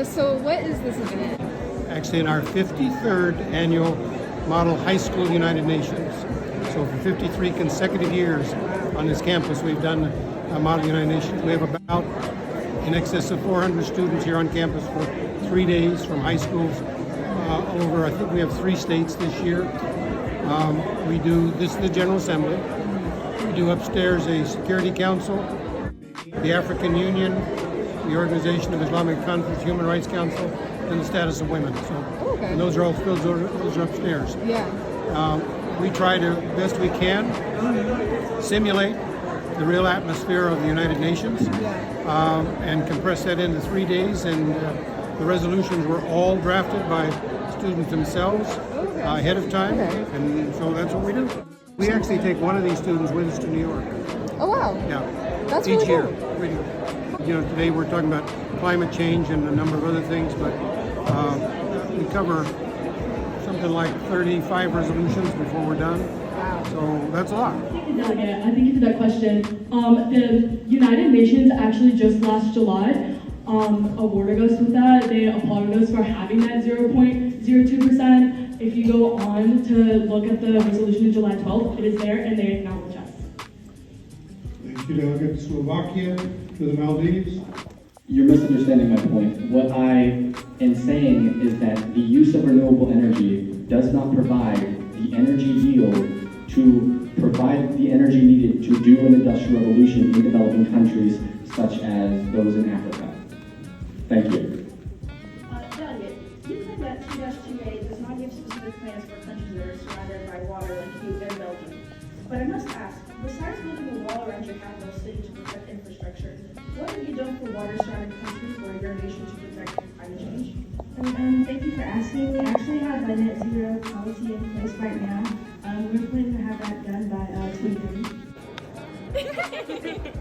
So what is this event? Actually in our 53rd annual Model High School United Nations. So for 53 consecutive years on this campus, we've done a Model United Nations. We have about in excess of 400 students here on campus for 3 days from high schools over, I think we have 3 states this year. This is the General Assembly. We do upstairs a Security Council, the African Union, the Organization of Islamic Conference, Human Rights Council, and the Status of Women. So, and those are all those are upstairs. Yeah. We try to best we can simulate the real atmosphere of the United Nations and compress that into 3 days. And the resolutions were all drafted by students themselves ahead of time, and so that's what we do. We actually take one of these students with us to New York. Oh wow! Yeah, that's each really year. cool. We do. You know, today we're talking about climate change and a number of other things, but we cover something like 35 resolutions before we're done. Wow! So that's a lot. Delegate, I thank you for that question. The United Nations actually just last July awarded us with that. They applauded us for having that 0.02%. If you go on to look at the resolution of July 12th, it is there and they acknowledge us. Thank you, Delegate. Slovakia to the Maldives. You're misunderstanding my point. What I am saying is that the use of renewable energy does not provide the energy yield to provide the energy needed to do an industrial revolution in developing countries such as those in Africa. Thank you. Delegate, you claim that 2-2A does not give specific plans for countries that are surrounded by water like you and Belgium. But I must ask, besides building a wall around your capital city to protect infrastructure, what have you done for water-surrounded countries or your nation to protect climate change? Thank you for asking. We actually have a net zero policy in place right now. We're planning to have that done by 2030.